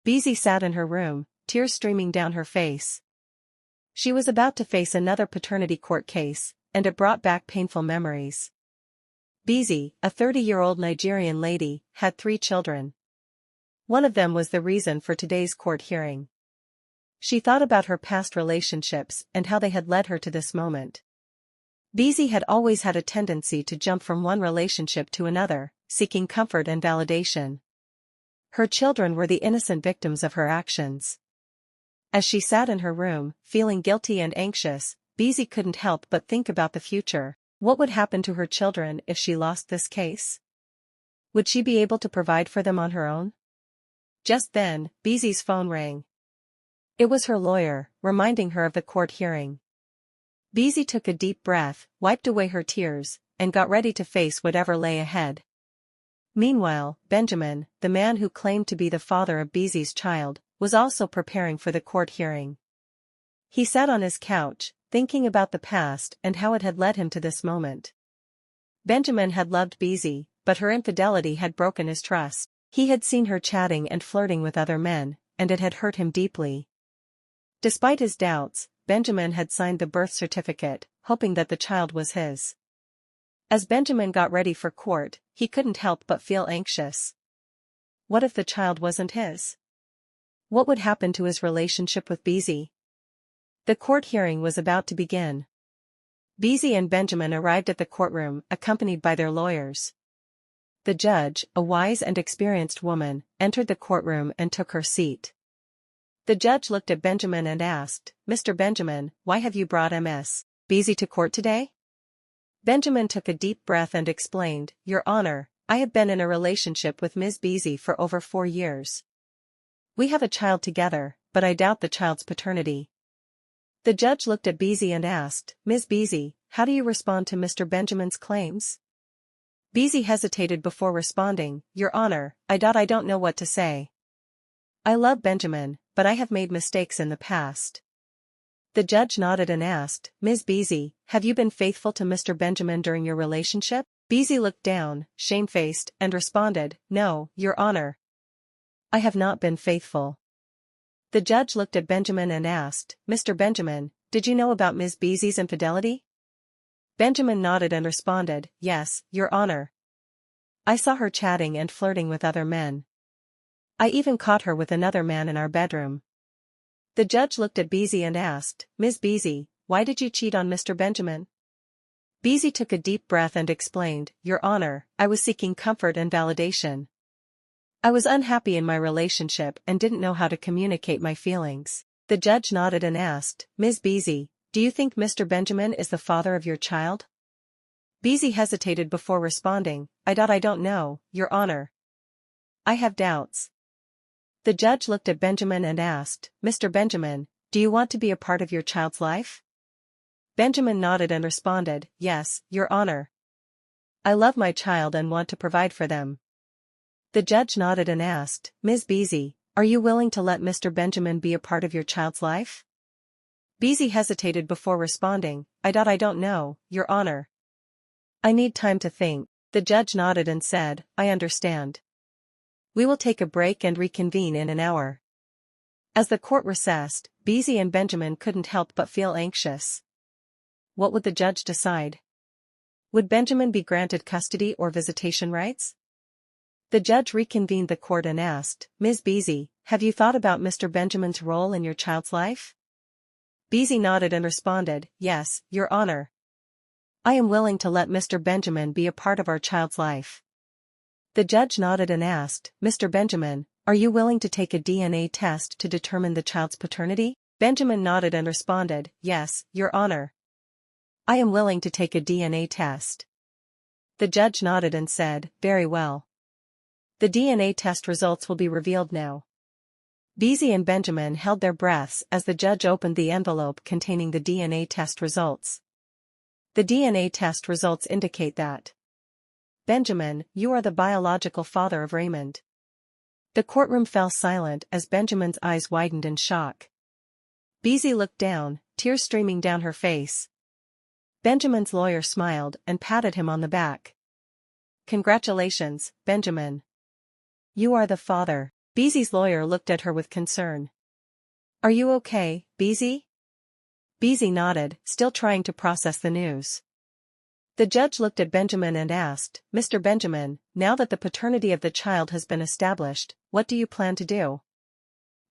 Bisi sat in her room, tears streaming down her face. She was about to face another paternity court case, and it brought back painful memories. Bisi, a 30-year-old Nigerian lady, had 3 children. One of them was the reason for today's court hearing. She thought about her past relationships and how they had led her to this moment. Bisi had always had a tendency to jump from one relationship to another, seeking comfort and validation. Her children were the innocent victims of her actions. As she sat in her room, feeling guilty and anxious, Bisi couldn't help but think about the future. What would happen to her children if she lost this case? Would she be able to provide for them on her own? Just then, Bisi's phone rang. It was her lawyer, reminding her of the court hearing. Bisi took a deep breath, wiped away her tears, and got ready to face whatever lay ahead. Meanwhile, Benjamin, the man who claimed to be the father of Bisi's child, was also preparing for the court hearing. He sat on his couch, thinking about the past and how it had led him to this moment. Benjamin had loved Bisi, but her infidelity had broken his trust. He had seen her chatting and flirting with other men, and it had hurt him deeply. Despite his doubts, Benjamin had signed the birth certificate, hoping that the child was his. As Benjamin got ready for court, he couldn't help but feel anxious. What if the child wasn't his? What would happen to his relationship with Bisi? The court hearing was about to begin. Bisi and Benjamin arrived at the courtroom, accompanied by their lawyers. The judge, a wise and experienced woman, entered the courtroom and took her seat. The judge looked at Benjamin and asked, "Mr. Benjamin, why have you brought Ms. Bisi to court today?" Benjamin took a deep breath and explained, "Your Honor, I have been in a relationship with Ms. Bisi for over 4 years. We have a child together, but I doubt the child's paternity." The judge looked at Bisi and asked, "Ms. Bisi, how do you respond to Mr. Benjamin's claims?" Bisi hesitated before responding, "Your Honor, I don't know what to say. I love Benjamin, but I have made mistakes in the past." The judge nodded and asked, "Ms. Bisi, have you been faithful to Mr. Benjamin during your relationship?" Bisi looked down, shamefaced, and responded, "No, Your Honor. I have not been faithful." The judge looked at Benjamin and asked, "Mr. Benjamin, did you know about Ms. Bisi's infidelity?" Benjamin nodded and responded, "Yes, Your Honor. I saw her chatting and flirting with other men. I even caught her with another man in our bedroom." The judge looked at Bisi and asked, "Ms. Bisi, why did you cheat on Mr. Benjamin?" Bisi took a deep breath and explained, "Your Honor, I was seeking comfort and validation. I was unhappy in my relationship and didn't know how to communicate my feelings." The judge nodded and asked, "Ms. Bisi, do you think Mr. Benjamin is the father of your child?" Bisi hesitated before responding, I don't know, Your Honor. I have doubts." The judge looked at Benjamin and asked, "Mr. Benjamin, do you want to be a part of your child's life?" Benjamin nodded and responded, "Yes, Your Honor. I love my child and want to provide for them." The judge nodded and asked, "Ms. Bisi, are you willing to let Mr. Benjamin be a part of your child's life?" Bisi hesitated before responding, I don't know, Your Honor. I need time to think." The judge nodded and said, "I understand. We will take a break and reconvene in an hour." As the court recessed, Bisi and Benjamin couldn't help but feel anxious. What would the judge decide? Would Benjamin be granted custody or visitation rights? The judge reconvened the court and asked, "Ms. Bisi, have you thought about Mr. Benjamin's role in your child's life?" Bisi nodded and responded, "Yes, Your Honor. I am willing to let Mr. Benjamin be a part of our child's life." The judge nodded and asked, "Mr. Benjamin, are you willing to take a DNA test to determine the child's paternity?" Benjamin nodded and responded, "Yes, Your Honor. I am willing to take a DNA test." The judge nodded and said, "Very well. The DNA test results will be revealed now." Bisi and Benjamin held their breaths as the judge opened the envelope containing the DNA test results. The DNA test results indicate that Benjamin, you are the biological father of Raymond. The courtroom fell silent as Benjamin's eyes widened in shock. Bisi looked down, tears streaming down her face. Benjamin's lawyer smiled and patted him on the back. "Congratulations, Benjamin. You are the father." Bisi's lawyer looked at her with concern. Are you okay, Bisi? Bisi nodded, still trying to process the news. The judge looked at Benjamin and asked, Mr. Benjamin, now that the paternity of the child has been established, what do you plan to do?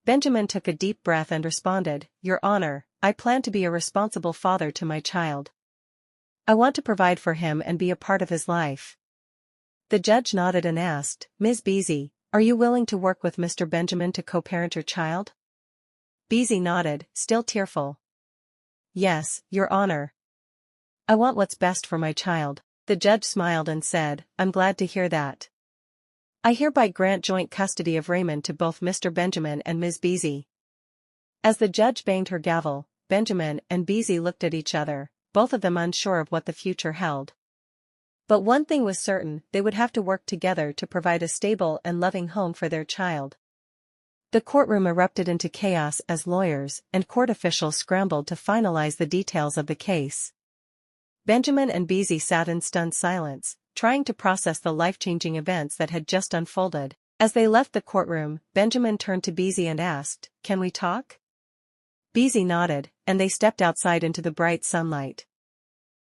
Benjamin took a deep breath and responded, Your Honor, I plan to be a responsible father to my child. I want to provide for him and be a part of his life. The judge nodded and asked, Ms. Bisi, are you willing to work with Mr. Benjamin to co-parent your child? Bisi nodded, still tearful. Yes, Your Honor. I want what's best for my child. The judge smiled and said, I'm glad to hear that. I hereby grant joint custody of Raymond to both Mr. Benjamin and Ms. Bisi. As the judge banged her gavel, Benjamin and Bisi looked at each other, both of them unsure of what the future held. But one thing was certain, they would have to work together to provide a stable and loving home for their child. The courtroom erupted into chaos as lawyers and court officials scrambled to finalize the details of the case. Benjamin and Bisi sat in stunned silence, trying to process the life-changing events that had just unfolded. As they left the courtroom, Benjamin turned to Bisi and asked, Can we talk? Bisi nodded, and they stepped outside into the bright sunlight.